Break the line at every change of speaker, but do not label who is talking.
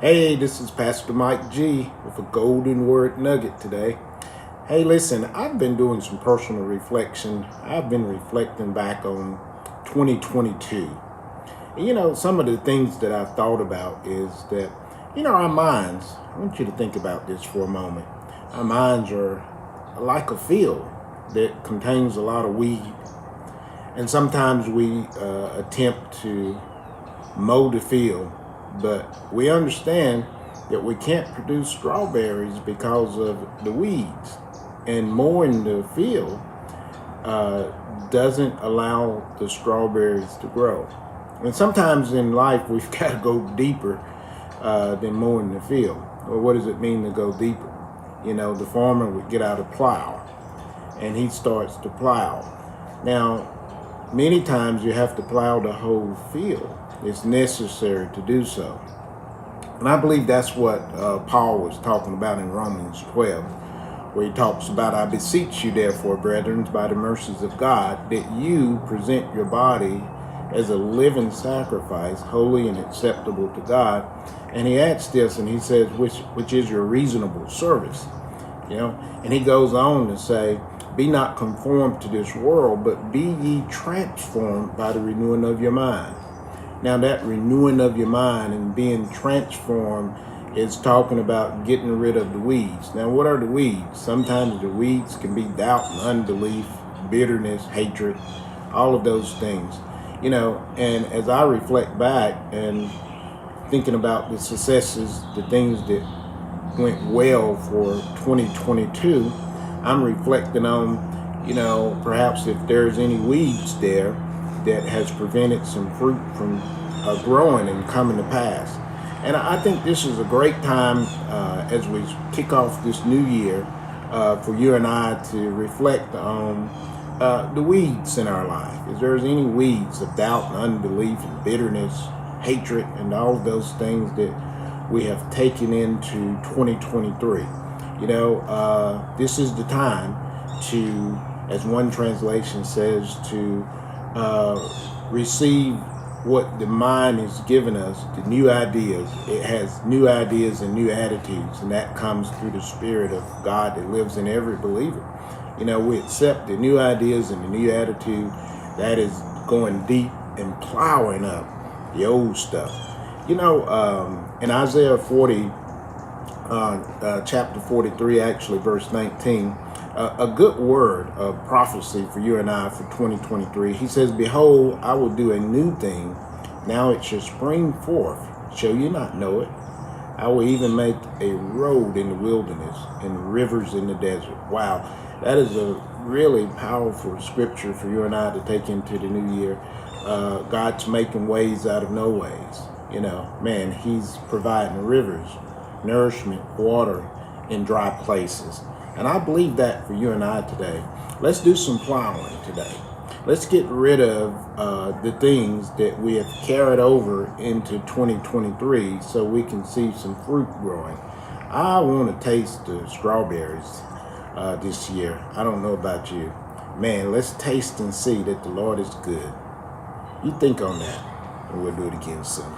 Hey, this is Pastor Mike G with a golden word nugget today. Hey, listen, I've been doing some personal reflection. I've been reflecting back on 2022. And, some of the things that I've thought about is that, our minds, I want you to think about this for a moment. Our minds are like a field that contains a lot of weed. And sometimes we attempt to mow the field, but we understand that we can't produce strawberries because of the weeds. And mowing the field doesn't allow the strawberries to grow. And sometimes in life, we've got to go deeper than mowing the field. Well, what does it mean to go deeper? The farmer would get out a plow and he starts to plow. Now, many times you have to plow the whole field. It's necessary to do so. And I believe that's what Paul was talking about in Romans 12, where he talks about, I beseech you therefore, brethren, by the mercies of God, that you present your body as a living sacrifice, holy and acceptable to God. And he adds this, and he says, which is your reasonable service. And he goes on to say, be not conformed to this world, but be ye transformed by the renewing of your mind. Now that renewing of your mind and being transformed is talking about getting rid of the weeds. Now, what are the weeds? Sometimes the weeds can be doubt and unbelief, bitterness, hatred, all of those things. And as I reflect back and thinking about the successes, the things that went well for 2022, I'm reflecting on, perhaps if there's any weeds there that has prevented some fruit from growing and coming to pass. And I think this is a great time as we kick off this new year for you and I to reflect on the weeds in our life. If there's any weeds of doubt and unbelief and bitterness, hatred, and all of those things that we have taken into 2023. This is the time to, as one translation says, to receive what the mind is giving us, the new ideas. It has new ideas and new attitudes, and that comes through the Spirit of God that lives in every believer. We accept the new ideas and the new attitude that is going deep and plowing up the old stuff. In Isaiah 40, chapter 43, actually verse 19, a good word of prophecy for you and I for 2023. He says, behold, I will do a new thing. Now it shall spring forth. Shall you not know it? I will even make a road in the wilderness and rivers in the desert. Wow, that is a really powerful scripture for you and I to take into the new year. God's making ways out of no ways. He's providing rivers, nourishment, water in dry places. And I believe that for you and I today. Let's do some plowing today. Let's get rid of the things that we have carried over into 2023 so we can see some fruit growing. I want to taste the strawberries this year. I don't know about you. Man, let's taste and see that the Lord is good. You think on that, and we'll do it again soon.